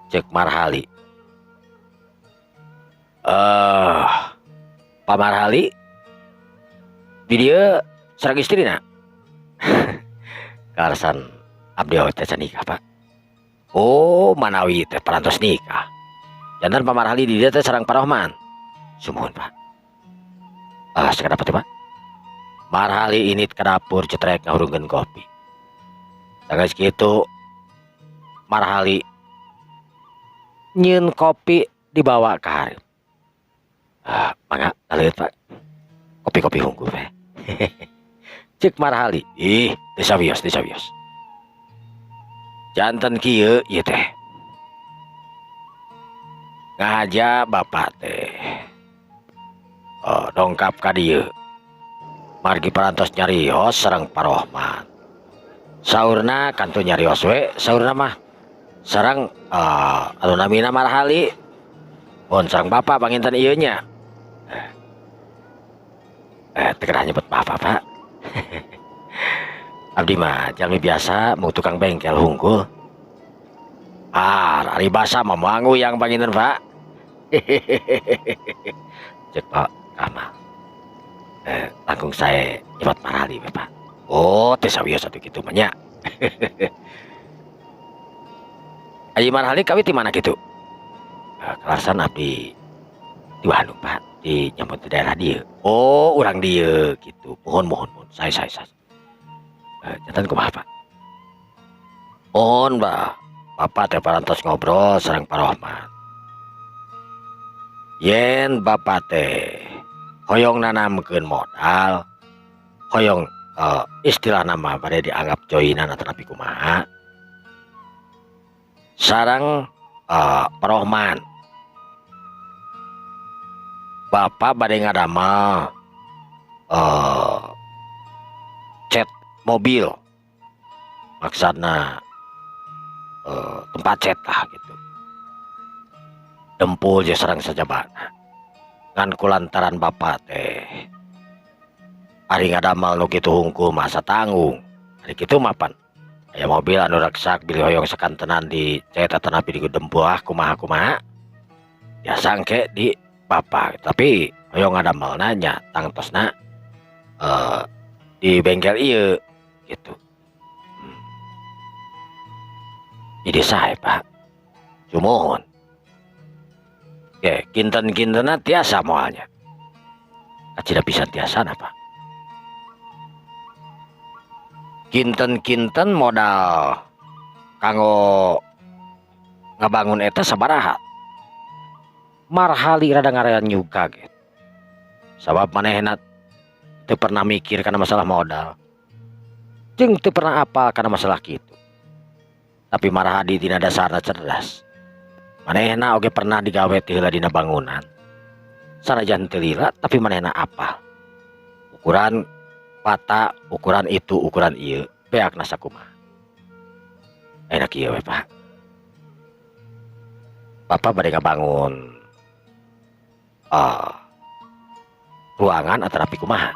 Cek Marhali. Pak Marhali di dieu sareng istrina. Karsan abdi teh nikah Pak. Oh manawi teh parantos nikah. Jantan Pak Marhali di dieu teh sareng Pak Rohman. Sumuhun Pak. Sakadapat teh Pak. Marhali ini ke dapur cetrek ngahurungkeun kopi. Sageus kitu Marhali nyieun kopi dibawa ke hareup. Mangga taleut Pak. Kopi-kopi hungkul we. Cek Marhali. Teu sawios. Janten kieu ieu teh. Ngahaja bapak teh. Dongkap ka dieu. Margi parantos nyarios sareng Pak Rohman. Saurna kantu nyarios we, saurna mah sareng anu namina Marhali Mohon sareng bapak panginten ieu nya. Teu nyebut bapak, Pak. Abdi mah jalmi biasa mau tukang bengkel hungkul. Ari basa mah mangu yang panginten, Pak. Cek Pak Kamal. Langkung saya nyebat marali, Pak. Oh, teh sawios satu kitu mah nya. Aji marali kawit di mana gitu? Kelasan abdi di Bandung, Pak. Di nyambut di daerah dia. Oh, orang dia gitu. Mohon. Saya. Jantan kumaha, Pak? Mohon, Mbak. Bapak teh parantos ngobrol sareng Pak Rohman. Yen bapak teh hoyong nanamkeun modal, hoyong istilah nama bade dianggap joinan atau napi kumaha. Sareng Pak Rohman. Bapak bade ngadamel cat mobil. Maksudna tempat cat lah gitu. Dempul je sareng sajabana. Ngan kulantaran bapak teh ari ngadamel nu kitu hungkul masa tanggung. Ari kitu mapan aya mobil anu raksak bilih hoyong sakantenan di cat atawa napi di dempul kumaha. Ya sangke di bapak, tapi hoyong ngadamel nanya tangtosna di bengkel ieu gitu. Jadi saya, Pak. Sumohon. Kinten-kintena tiasa moalnya. Tidak bisa tiasa apa? Kinten-kinten modal kanggo ngabangun eta sabaraha? Marhali rada ngarean juga gitu. Sabab manehna teu pernah mikir karena masalah modal. Jeung teu pernah apal karena masalah kitu. Tapi marhadi tina dasarna cerdas. Manehna oge pernah digawe ti heula dina bangunan. Sanajan teu lila tapi manehna apal. Ukuran pata, ukuran itu, ukuran ieu, beakna sakumaha. Enak ieu we, Pak. Bapak bade ngabangun ruangan atau rapi kumaha.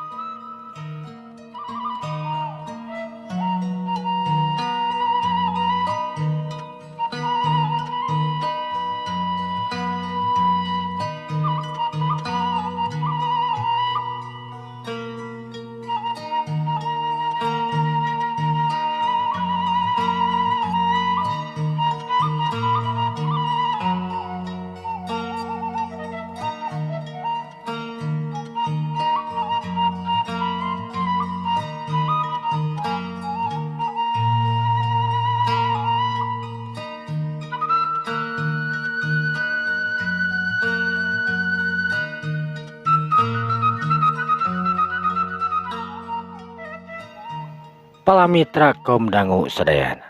Palamitra kaum dangu sadayana.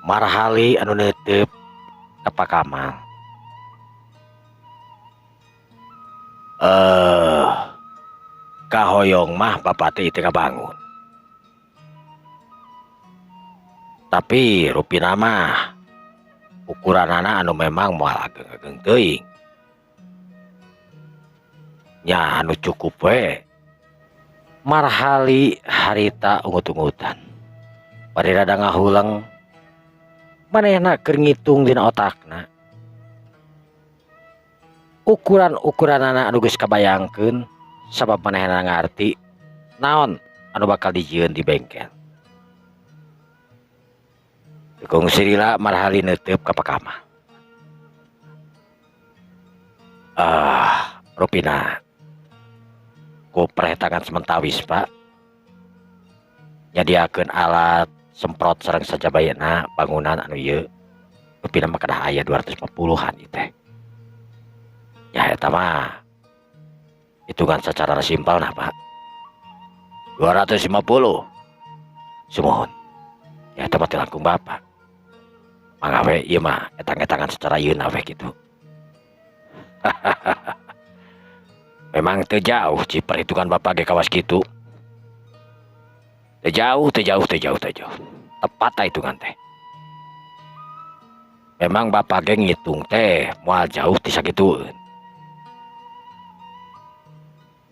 Marhali anu neuteup ka Pak Kamal. Kahoyong mah bapak teh teu ngabangun. Tapi rupina mah ukuranana anu memang moal ageng-ageng teuing. Nya anu cukup we. Marhali harita ungut-ungutan. Bade rada ngahulang manehna keur ngitung dina otakna. Ukuran-ukuranana anu geus kabayangkeun sabab manehna ngarti naon anu bakal dijieun di bengkel. Kung sirila marhali neuteup ka Pak Kamal. Rupina ku perhetangan sementawis, Pak. Nyadiakeun alat semprot sareng sajabayana bangunan anu ieu. Rupina mah kadah aya 250-an ieu teh. Ya eta mah hitungan secara simpel nah, Pak. 250. Sumohon. Ya eta mah teh langkung bapak. Mangga we ieu mah etang-etangan secara yeuna we kitu. Memang teu jauh ci perhitungan bapak ge kawas kitu. Teu jauh. Tepat hitungan teh. Memang bapak ge ngitung teh moal jauh ti sagitueun.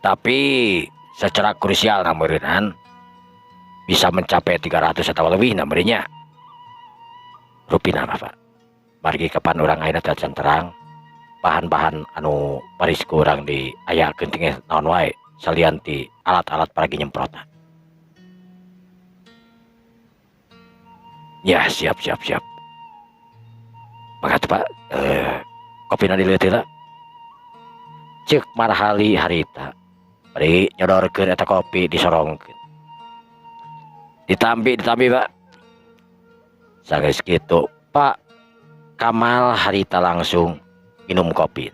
Tapi secara krusial nameureunhan bisa mencapai 300 atau lebih namanya rupina mah Pak. Margi kapan orang ayeuna teh terang bahan-bahan anu parisku urang di ayakeun teh naon wae salian ti alat-alat paragi nyemprotna. Ya siap. Makasih Pak. Kopina dileutik cek marhali harita bari nyodorkeun eta kopi disorongkeun. Ditambi Pak. Sageus kitu Pak Kamal harita langsung minum kopi.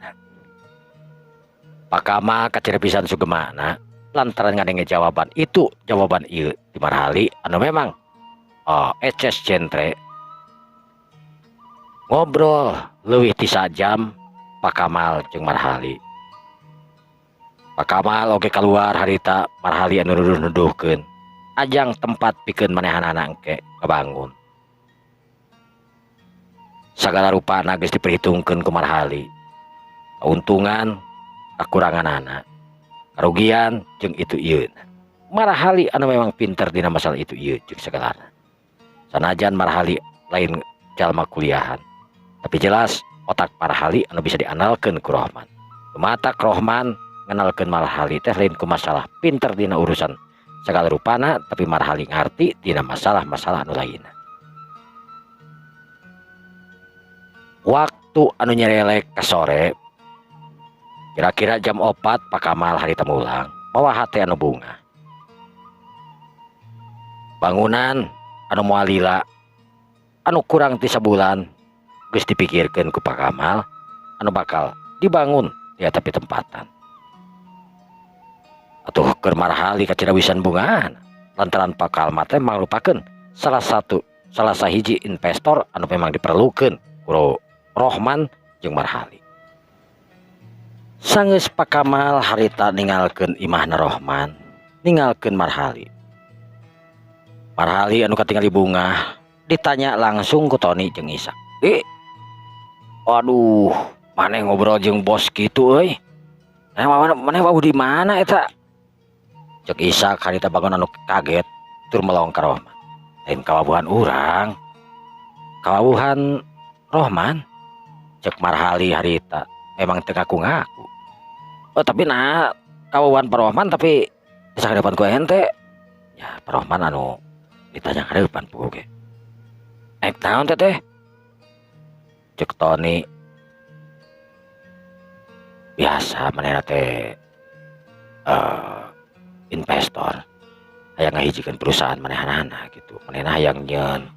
Pak Kamal kacir pisan sugemana lantaran ngadenge jawaban itu jawaban ieu di marhali anu memang eces centre. Ngobrol leuwih ti sajam Pak Kamal jeung marhali. Pak Kamal oge keluar harita marhali anu nuduh-nuduhkeun ajang tempat pikeun manehanana engke kebangun. Sagala rupana geus diperhitungkeun ku marhali. Keuntungan, kakuranganana, karugian jeung itu ieu. Marhali anu memang pinter dina masalah itu ieu jeung sagalana. Sanajan marhali lain jalma kuliahan, tapi jelas otak marhali anu bisa diandalkeun ku Rohman. Kumatak Rohman ngenalkeun marhali teh lain ku masalah pinter dina urusan sagala rupana, tapi marhali ngarti dina masalah-masalah anu lainna. Waktu anu nyerelek ka sore kira-kira jam 4 Pak Kamal harita mulang bawa hate anu bunga. Bangunan anu moal lila anu kurang ti sabulan geus dipikirkeun ku Pak Kamal anu bakal dibangun di tapi tempatan. Atuh keur marhali kacirawisan bungaan lantaran Pak Kamal teh mangrupakeun salah sahiji investor anu memang diperlukeun ku Rohman jeung marhali. Sanggeus Pak Kamal harita ningalkeun imahna Rohman, ningalkeun marhali. Marhali anu katingali bunga ditanya langsung ku Toni jeung Isa. Waduh, maneh ngobrol jeung bos kitu euy. Maneh wau di mana eta? Cek Isa harita bangun anu kaget tur melong ka Rohman. Lain kawawuhan urang. Kawawuhan Rohman. Cek marhali harita memang teu ngaku-ngaku. Tapi nah kawawuhan Pak Rohman tapi bisa ke depan ku ente. Ya Pak Rohman anu ditanya ke depan puguh ge. Naon teh? Cek Toni. Biasa manehna teh investor hayang ngahijikeun perusahaan manehanana gitu. Manehna hayang nyeun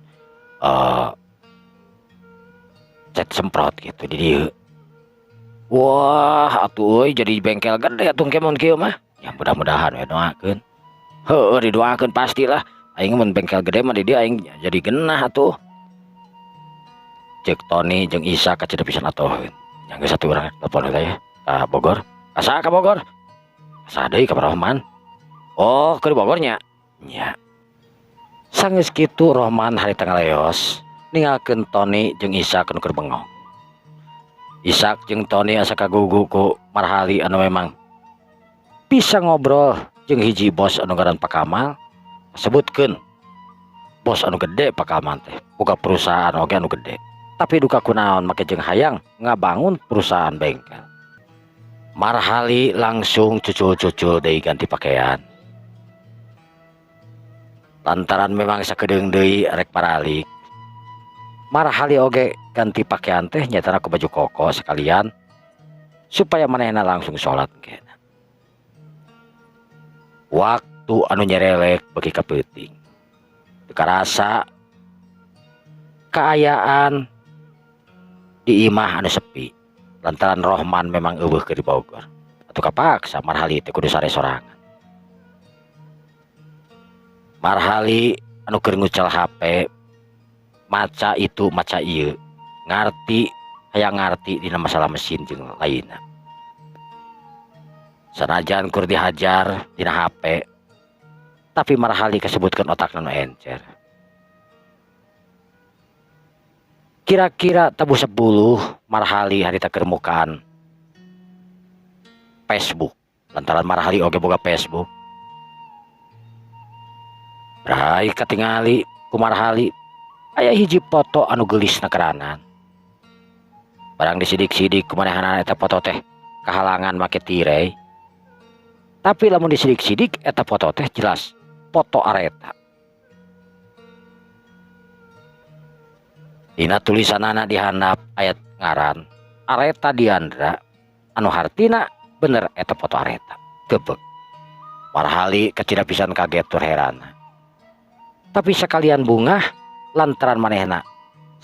cat semprot gitu di dieu. Wah, atuh euy jadi bengkel gede atuh kemun kieu mah. Ya mudah-mudahan we doakeun. Heueuh didoakeun pastilah. Aing mun bengkel gede mah di dieu aing jadi genah atuh. Cek Toni jeung Isa kacideu pisan atoheun. Yang geus satu urang telepon heula ya. Ka Bogor. Asa ka Bogor? Asa deui ka Rohman. Oh, ke Bogornya. Nya. Sanggeus kitu Rohman harita ngaleos ningalkeun Toni jeung Isa keur bengong. Isak jeung Toni asa kagugu ku marhali anu memang bisa ngobrol jeung hiji bos anu ngaran Pak Kamal. Sebutkeun bos anu gede Pak Kamal teh boga perusahaan oge anu gede. Tapi duka kunaon make jeung hayang ngabangun perusahaan bengkel. Marhali langsung cucul-cucul deui ganti pakaian. Lantaran memang sakedeung deui rek paralik. Marhali oge ganti pakaian teh nyatana ku baju koko sekalian supaya manehna langsung sholat engke. Waktu anu nyerelek bagi kapeuting. Teu karasa kaayaan di imah anu sepi lantaran Rohman memang eueuh keur di Bogor. Atuh kapaksa marhali teh kudu sare sorangan. Marhali anu keur ngucal HP maca itu maca ieu ngarti hayang ngarti dina masalah mesin jeung lainna. Sanajan kur dihajar dina HP tapi marhali kasebutkeun otak nu encer. Kira-kira tabu 10 marhali harita kermukaan Facebook lantaran marhali oge boga Facebook. Rai katingali ku marhali aya hiji foto anu gelis nakeranan. Barang disidik-sidik kumanehanana eta foto teh kahalangan make tirai. Tapi lamun disidik-sidik eta foto teh jelas foto areta. Dina tulisanana di handap ayat ngaran Areta Diandra anu hartina bener eta foto areta. Gebeg marhali kecida pisan kaget tur heran. Tapi sekalian bungah lantaran manehna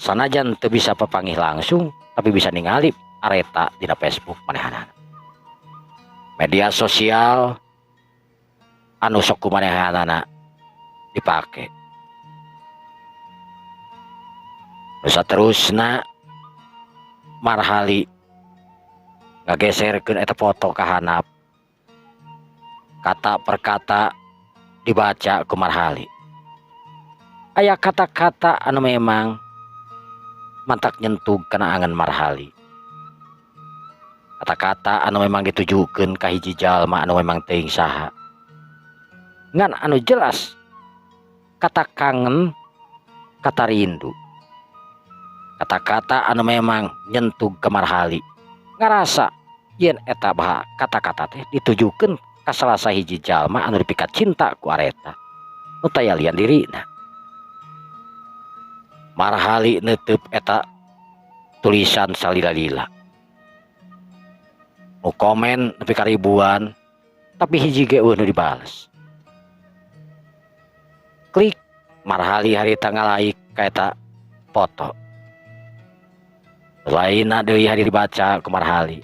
sanajan teu bisa papanggih langsung tapi bisa ningali areta dina Facebook manehanana. Media sosial anu sok kumanehanana dipake. Terus terusna marhali ngageserkeun eta foto ka handap. Kata per kata dibaca ku marhali. Aya kata-kata anu memang mantak nyentug kana angan marhali. Kata-kata anu memang ditujukeun ka hiji jalma anu memang teuing saha. Ngan anu jelas kata kangen, kata rindu. Kata-kata anu memang nyentug ke marhali. Ngarasa yen eta baha kata-kata teh ditujukeun ka salah sahiji jalma anu dipikat cinta ku areta. Nu taya lian dirina. Marhali neuteub eta tulisan salila-lila. Nu komen nepi ka ribuan tapi hiji ge eueuh nu dibales. Klik marhali harita ngalaik ka eta foto. Lainna deui hari dibaca ku marhali.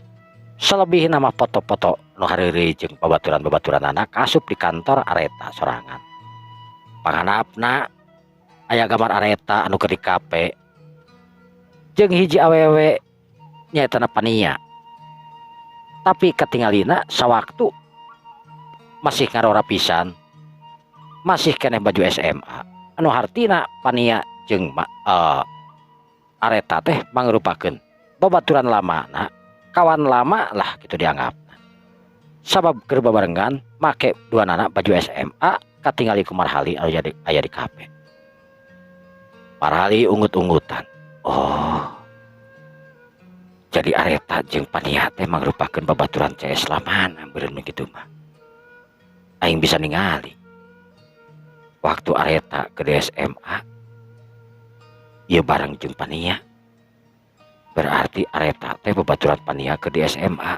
Selebih nama foto-foto nu hareureuy jeung babaturan-babaturan anak asup di kantor areta sorangan. Panganapna aya gambar areta anu keur di kape jeung hiji awewe nyaetana Pania. Tapi katingalina sawaktu masih ngarora pisan, masih keneh baju SMA anu hartina Pania jeung areta teh mangrupakeun babaturan lamana, kawan lama lah gitu dianggapna. Sabab keur babarengan make duanana baju SMA katingali ku marhali anu aya di kape. Marhali ungut-ungutan. Oh. Jadi areta jeung Pania teh mangrupakeun babaturan CS lamana beureun kitu mah. Aing bisa ningali waktu areta ke SMA ieu bareng jeung Pania. Berarti areta teh babaturan Pania ke di SMA.